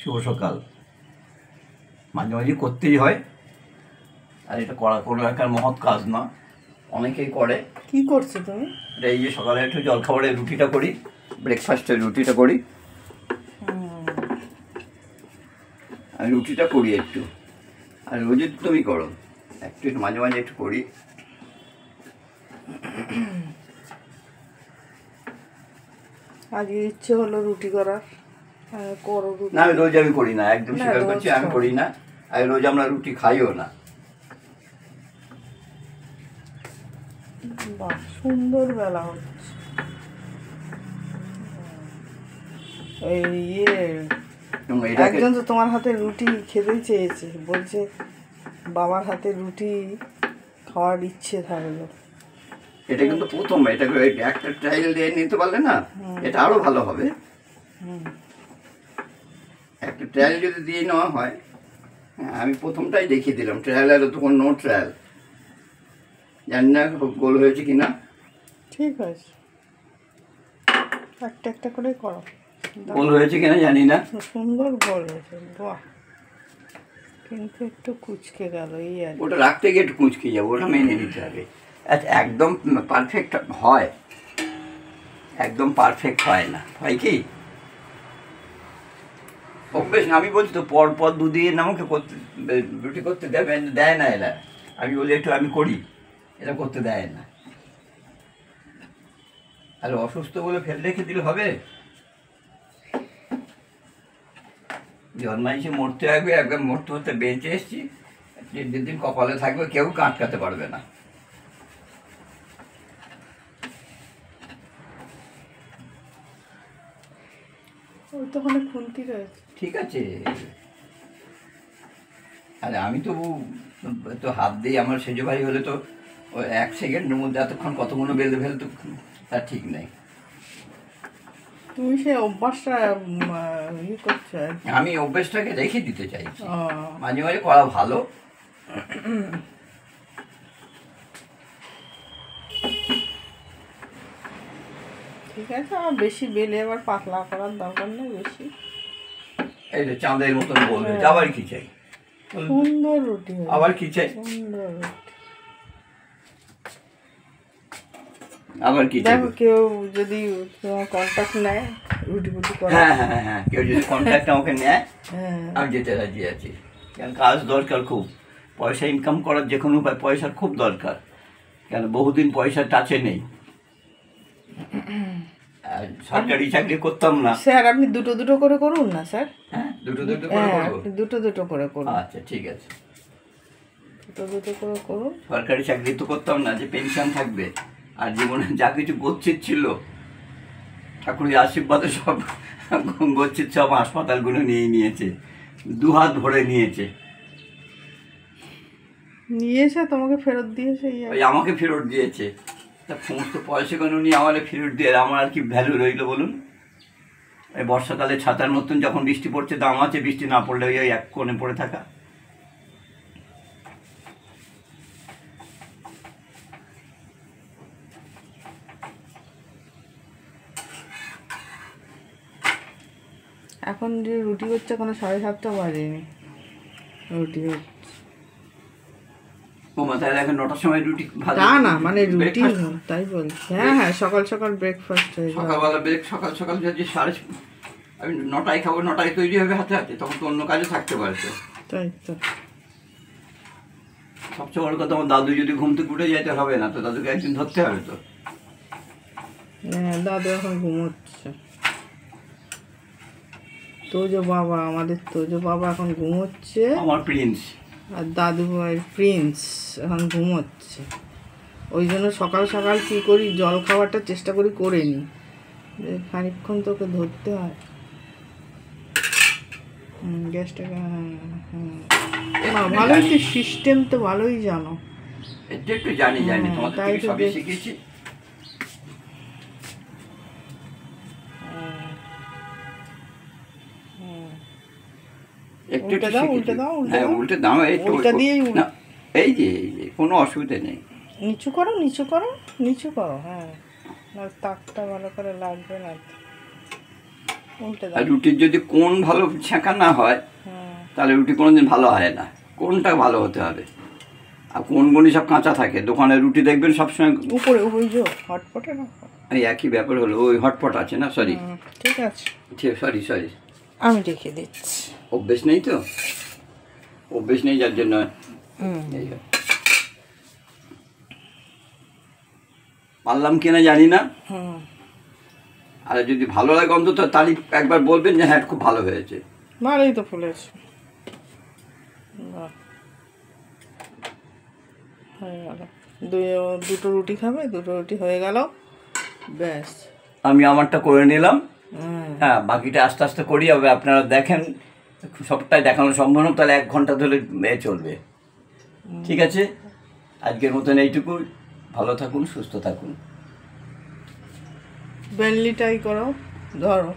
শুভ সকাল। মাঝে মাঝে করতেই হয়, আর এটা করা কোনো একটা মহৎ কাজ না, অনেকেই করে। কি করছো তুমি? এই যে সকালে একটু জলখাবারের রুটিটা করি, ব্রেকফাস্টের রুটিটা করি। আমি রুটিটা করি একটু, আর রোজই তুমি করো, একটু একটু মাঝে মাঝে একটু করি। আজকে ইচ্ছে হলো রুটি করার, করো রুটি। না, আমি রোজ আমি করি না, একদম স্বীকার করছি আমি করি না, আর রোজ আমরা রুটি খাইও না। বাহ, সুন্দর বেলা হচ্ছে। এই একজন তো তোমার হাতে রুটি খেতে চেয়েছে, বলছে বাবার হাতে রুটি খাওয়ার ইচ্ছে থাকলো। এটা কিন্তু প্রথম, এটা একটা ট্রায়াল দিয়ে নিতে পারলে না, এটা আরো ভালো হবে। একটা ট্রায়াল যদি দিয়ে নেওয়া হয়, আমি প্রথমটাই দেখিয়ে দিলাম, ট্রায়াল আর তখন নো ট্রায়াল। জানি না গোল হয়েছে কিনা। ঠিক আছে, একটা একটা করে করো। গোল হয়েছে কিনা জানি না। সুন্দর গোল হয়েছে, বাহ, কিন্তু একটু কুচকে গেল এই আর। ওটা রাখতে গিয়ে একটু কুচকে যাবো, ওটা মেনে নিতে হবে। আচ্ছা, একদম পারফেক্ট হয়, একদম পারফেক্ট হয় না, হয় কি অভ্যেস না। আমি বলছি তো পর পর দুদিন আমাকে করতে রুটি করতে দেয় না এরা। আমি বলি একটু আমি করি, এটা করতে দেয় না। আর অসুস্থ বলে ফেলে রেখে দিলে হবে? জন্মাইছে মরতে হবে, একদম মরতে হতে বেঁচে এসছি, যেদিন কপালে থাকবে কেউ আটকাতে পারবে না। ওই তো ওখানে খুন্তি রয়েছে। ঠিক আছে, আরে আমি তো হাত দিয়ে, আমার সেজ ভাই হলে তো ওই 1 সেকেন্ডের মধ্যে এতক্ষণ কতগুলো বেঁধে ফেলতো, তার ঠিক নেই। তুমি সে অভ্যাসটা করছো। আমি অভ্যেসটাকে রেখে দিতে চাইছি, মাঝে মাঝে করা ভালো। ঠিক আছে, আমার বেশি বেলে আবার পাতলা করার দরকার নেই বেশি। এই যে চাঁদের মতন বলবে, আবার কি চাই? সুন্দর রুটি, আবার কি চাই? সুন্দর রুটি। আবার কি চাই? দেখো, কেউ যদি তোমার কন্ট্যাক্ট নেয় রুটি ফুটি করে, হ্যাঁ হ্যাঁ হ্যাঁ, কেউ যদি কন্ট্যাক্ট আমাকে নেয়, আমি যেতে রাজি আছি। কারণ কাজ দরকার খুব, পয়সা ইনকাম করার যে কোনো উপায়, পয়সার খুব দরকার। কেন বহুদিন পয়সা টাচে নেই, সরকারি চাকরি করতাম না। স্যার আপনি দুটো দুটো করে করুন না স্যার। হ্যাঁ, দুটো দুটো করে করবো। দুটো দুটো করে করুন। আচ্ছা ঠিক আছে, দুটো দুটো করে করুন। সরকারি চাকরি তো করতাম না যে পেনশন থাকবে, আর জীবনে যা কিছু গচ্ছিত ছিল ঠাকুরের আশীর্বাদে সব গচ্ছিত সব হাসপাতালগুলো নিয়ে নিয়েছে, দুহাত ভরে নিয়েছে। নিয়েছে তোমাকে ফেরত দিয়েছে, ওই আমাকে ফেরত দিয়েছে, তা সমস্ত পয়সাগুলো নিয়ে আমাদের ফেরত দিয়ে আমার আর কি ভ্যালু রইলো বলুন? এই বর্ষাকালে ছাতার মতন যখন বৃষ্টি পড়ছে দাম আছে, বৃষ্টি না পড়লে ওই এক কোণে পড়ে থাকা। এখন যে রুটি হচ্ছে কোনো 7:30 বাজেনি, রুটি হচ্ছে। ও মাথায় এখন 9টার সময় রুটি না না, মানে রুটি তাই বলছি। হ্যাঁ হ্যাঁ, সকাল সকাল ব্রেকফাস্ট হয়ে যায়। সকালবেলা সকাল সকাল যদি আমি 9টায় খাবো, 9টায় তৈরি হবে হাতে হাতে, তখন তো অন্য কাজে থাকতে পারতো। তাই তো। সবচেয়ে বড় কথা, আমার দাদু যদি ঘুম থেকে উঠে যেতে হবে না তো, দাদুকে একদিন ধরতে হবে তো। হ্যাঁ, দাদু এখন ঘুমোচ্ছে। তোজো বাবা, আমাদের তোজো বাবা এখন ঘুমোচ্ছে, আমার প্রিন্স। আর দাদু ভাইয়ের প্রিন্স এখন ঘুমোচ্ছে। ওই জন্য সকাল সকাল কী করি, জল খাওয়াটা চেষ্টা করি করে নিই, খানিকক্ষণ তোকে ধরতে হয়। গ্যাসটাকে, হ্যাঁ, ভালোই তো সিস্টেম, তো ভালোই জানো। একটু একটু জানি, তোমাদের থেকে সবই শিখেছি। উল্টে দাও, উল্টে দাও, হ্যাঁ উল্টে দাও, উল্টা দিয়েই এই যে কোনো অসুবিধা নেই। নিচু করো, নিচু করো, নিচু করো। হ্যাঁ, না তাকটা ভালো করে লাগবে না। উল্টে আর দাও। রুটির যদি কোণ ভালো ছেঁকা না হয় হ্যাঁ, তাহলে রুটি কোনোদিন ভালো হয় না, কোণটা ভালো হতে হবে। আর কোণগুলি সব কাঁচা থাকে, দোকানে রুটি দেখবেন সবসময় উপরে ওই যে হটপটে না। এই একই ব্যাপার হলো, ওই হটপট আছে না, সরি ঠিক আছে, সরি সরি, আমি রেখে দিচ্ছি। অভ্যেস নেই তো, অভ্যেস নেই যার জন্য এই হয়। পারলাম কিনা জানি না, হুম, আর যদি ভালো লাগে অন্তত তারিফ একবার বলবেন যে হ্যাঁ খুব ভালো হয়েছে। ভালোই তো ফুলেছে। বাহ, হয়ে গেল। দুটো রুটি খাবে, দুটো রুটি হয়ে গেল, ব্যাস। আমি আমারটা করে নিলাম, হুম, হ্যাঁ বাকিটা আস্তে আস্তে করি। হবে আপনারা দেখেন, সবটাই দেখানো সম্ভব না, তাহলে 1 ঘন্টা ধরে চলবে। ঠিক আছে, আজকের মতন এইটুকু। ভালো থাকুন, সুস্থ থাকুন। বেনলিটাই করো, ধরো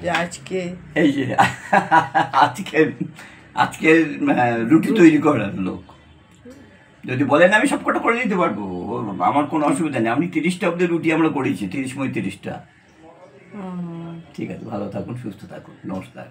যে আজকে এই যে আজকের আজকের রুটি তৈরি করার লোক যদি বলেন আমি সব কটা করে দিতে পারবো, আমার কোনো অসুবিধা নেই। আমি 30টা অব্দি রুটি আমরা করেছি, 30-35টা। ঠিক আছে, ভালো থাকুন, সুস্থ থাকুন, নমস্কার।